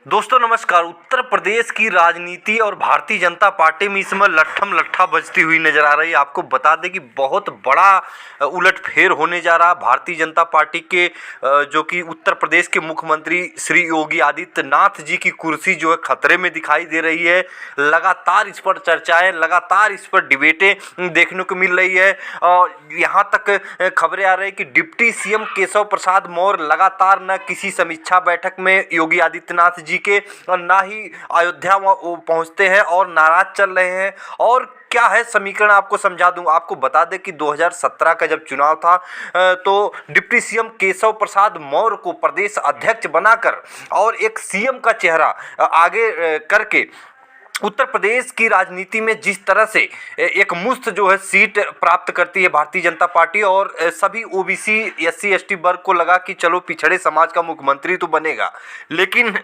दोस्तों नमस्कार। उत्तर प्रदेश की राजनीति और भारतीय जनता पार्टी में इस समय लट्ठम लट्ठा बजती हुई नजर आ रही है। आपको बता दें कि बहुत बड़ा उलटफेर होने जा रहा है। भारतीय जनता पार्टी के जो कि उत्तर प्रदेश के मुख्यमंत्री श्री योगी आदित्यनाथ जी की कुर्सी जो है खतरे में दिखाई दे रही है। लगातार इस पर चर्चाएं, लगातार इस पर डिबेटें देखने को मिल रही है और यहाँ तक खबरें आ रही है कि डिप्टी सीएम केशव प्रसाद मौर्य लगातार न किसी समीक्षा बैठक में योगी आदित्यनाथ जी के और ना ही अयोध्या वो पहुंचते हैं और नाराज चल रहे हैं। और क्या है समीकरण आपको समझा दूं। आपको बता दें कि 2017 का जब चुनाव था तो डिप्टी सीएम केशव प्रसाद मौर्य को प्रदेश अध्यक्ष बनाकर और एक सीएम का चेहरा आगे करके उत्तर प्रदेश की राजनीति में जिस तरह से एक मुश्त जो है सीट प्राप्त करती है भारतीय जनता पार्टी और सभी ओबीसी एससी एसटी वर्ग को लगा कि चलो पिछड़े समाज का मुख्यमंत्री तो बनेगा, लेकिन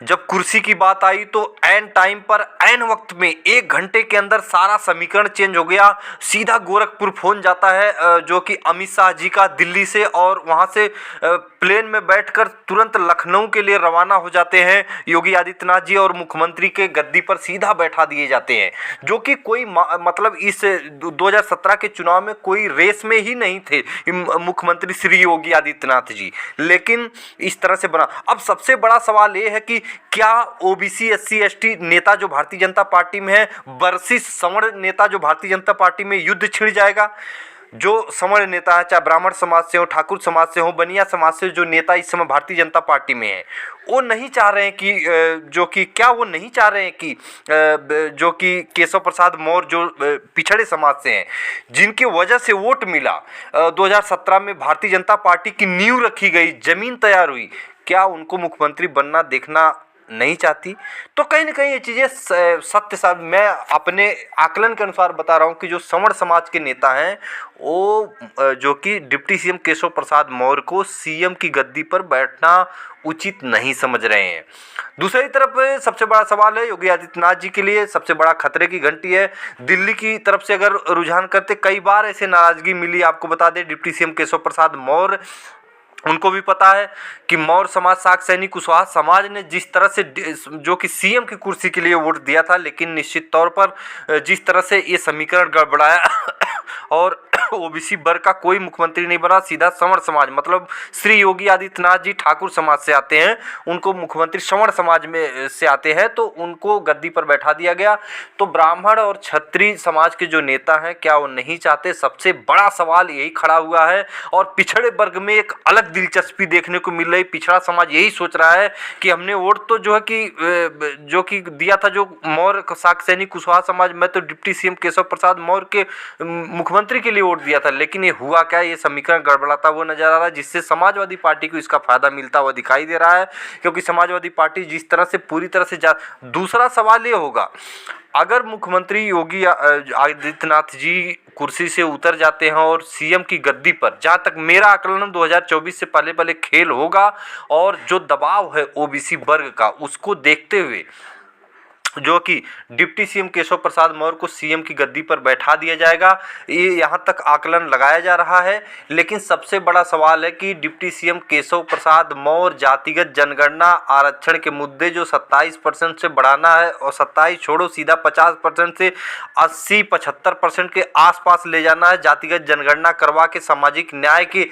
जब कुर्सी की बात आई तो ऐन टाइम पर ऐन वक्त में 1 घंटे के अंदर सारा समीकरण चेंज हो गया। सीधा गोरखपुर फोन जाता है जो कि अमित शाह जी का दिल्ली से, और वहां से प्लेन में बैठकर तुरंत लखनऊ के लिए रवाना हो जाते हैं योगी आदित्यनाथ जी और मुख्यमंत्री के गद्दी पर सीधा बैठा दिए जाते हैं। जो कि कोई मतलब इस 2017 के चुनाव में कोई रेस में ही नहीं थे मुख्यमंत्री श्री योगी आदित्यनाथ जी, लेकिन इस तरह से बना। अब सबसे बड़ा सवाल ये है कि क्या ओबीसी एससी एसटी नेता जो भारतीय जनता पार्टी में है वर्सेस सवर्ण नेता जो भारतीय जनता पार्टी में युद्ध छिड़ जाएगा। जो सवर्ण नेता है, चाहे ब्राह्मण समाज से हो, ठाकुर समाज से हो, बनिया समाज से, जो नेता इस समय भारतीय जनता पार्टी में है, वो नहीं चाह रहे हैं कि वो नहीं चाह रहे हैं कि जो कि केशव प्रसाद मौर्य जो पिछड़े समाज से हैं, जिनकी वजह से वोट मिला 2017 में, भारतीय जनता पार्टी की नींव रखी गई, जमीन तैयार हुई, क्या उनको मुख्यमंत्री बनना देखना नहीं चाहती? तो कहीं ना कहीं ये चीज़ें सत्य साबित, मैं अपने आकलन के अनुसार बता रहा हूँ कि जो सवर्ण समाज के नेता हैं वो जो कि डिप्टी सीएम केशव प्रसाद मौर्य को सीएम की गद्दी पर बैठना उचित नहीं समझ रहे हैं। दूसरी तरफ सबसे बड़ा सवाल है योगी आदित्यनाथ जी के लिए, सबसे बड़ा खतरे की घंटी है दिल्ली की तरफ से। अगर रुझान करते, कई बार ऐसे नाराजगी मिली। आपको बता दें डिप्टी सीएम केशव प्रसाद मौर्य, उनको भी पता है कि मौर्य समाज, शाक सैनी, कुशवाहा समाज ने जिस तरह से जो कि सीएम की कुर्सी के लिए वोट दिया था, लेकिन निश्चित तौर पर जिस तरह से ये समीकरण गड़बड़ाया और ओबीसी वर्ग का कोई मुख्यमंत्री नहीं बना, सीधा सवर्ण समाज, मतलब श्री योगी आदित्यनाथ जी ठाकुर समाज से आते हैं, उनको मुख्यमंत्री सवर्ण समाज में से आते हैं, तो उनको गद्दी पर बैठा दिया गया। तो ब्राह्मण और क्षत्रिय समाज के जो नेता हैं, क्या वो नहीं चाहते? सबसे बड़ा सवाल यही खड़ा हुआ है। और पिछड़े वर्ग में एक अलग दिलचस्पी देखने को मिल रही। पिछड़ा समाज यही सोच रहा है कि हमने वोट तो जो है कि दिया था जो मौर्य, शाक सैनी, कुशवाहा समाज, मैं तो डिप्टी सीएम केशव प्रसाद मौर्य के मुख्यमंत्री के लिए वोट दिया था, लेकिन ये हुआ क्या? ये समीकरण गड़बड़ाता हुआ नजर आ रहा है, जिससे समाजवादी पार्टी को इसका फायदा मिलता हुआ दिखाई दे रहा है। क्योंकि समाजवादी पार्टी जिस तरह से पूरी तरह से दूसरा सवाल ये होगा, अगर मुख्यमंत्री योगी आदित्यनाथ जी कुर्सी से उतर जाते हैं और सीएम की गद्दी पर, जहाँ तक मेरा आकलन 2024 से पहले पहले खेल होगा, और जो दबाव है ओबीसी वर्ग का, उसको देखते हुए जो कि डिप्टी सीएम केशव प्रसाद मौर्य को सीएम की गद्दी पर बैठा दिया जाएगा, ये यहाँ तक आकलन लगाया जा रहा है। लेकिन सबसे बड़ा सवाल है कि डिप्टी सीएम केशव प्रसाद मौर्य जातिगत जनगणना आरक्षण के मुद्दे जो 27% से बढ़ाना है, और 27 छोड़ो, सीधा 50% से 80-75% के आसपास ले जाना है, जातिगत जनगणना करवा के सामाजिक न्याय के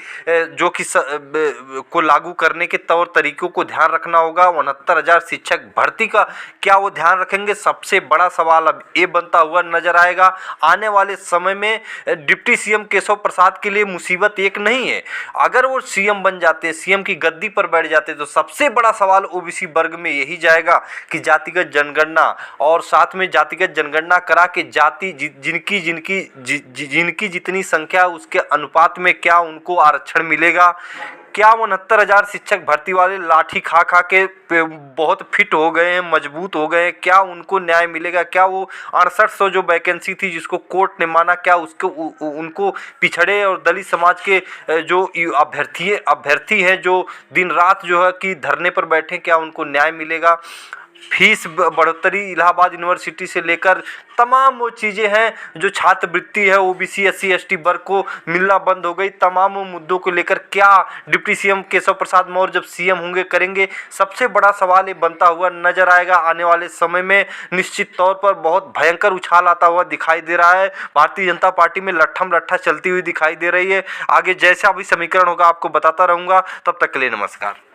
जो कि को लागू करने के तौर तरीकों को ध्यान रखना होगा। 69,000 शिक्षक भर्ती का क्या वो ध्यान रखेंगे? सबसे बड़ा सवाल अब ये बनता हुआ नजर आएगा। आने वाले समय में डिप्टी सीएम केशव प्रसाद के लिए मुसीबत एक नहीं है, अगर वो सीएम बन जाते, सीएम की गद्दी पर बैठ जाते, तो सबसे बड़ा सवाल ओबीसी वर्ग में यही जाएगा कि जातिगत जनगणना, और साथ में जातिगत जनगणना करा के जाति जिनकी जितनी संख्या उसके अनुपात में क्या उनको आरक्षण मिलेगा? क्या 69,000 शिक्षक भर्ती वाले लाठी खा खा के बहुत फिट हो गए हैं, मजबूत हो गए हैं, क्या उनको न्याय मिलेगा? क्या वो 6800 जो वैकेंसी थी जिसको कोर्ट ने माना, क्या उसको उनको पिछड़े और दलित समाज के जो अभ्यर्थी हैं जो दिन रात जो है कि धरने पर बैठे, क्या उनको न्याय मिलेगा? फीस बढ़ोतरी इलाहाबाद यूनिवर्सिटी से लेकर तमाम वो चीज़ें हैं जो छात्रवृत्ति है ओबीसी SC ST वर्ग को मिलना बंद हो गई। तमाम मुद्दों को लेकर क्या डिप्टी सीएम केशव प्रसाद मौर्य जब सीएम होंगे करेंगे, सबसे बड़ा सवाल ये बनता हुआ नजर आएगा। आने वाले समय में निश्चित तौर पर बहुत भयंकर उछाल आता हुआ दिखाई दे रहा है। भारतीय जनता पार्टी में लट्ठम लट्ठा चलती हुई दिखाई दे रही है। आगे जैसा भी समीकरण होगा आपको बताता रहूंगा। तब तक के लिए नमस्कार।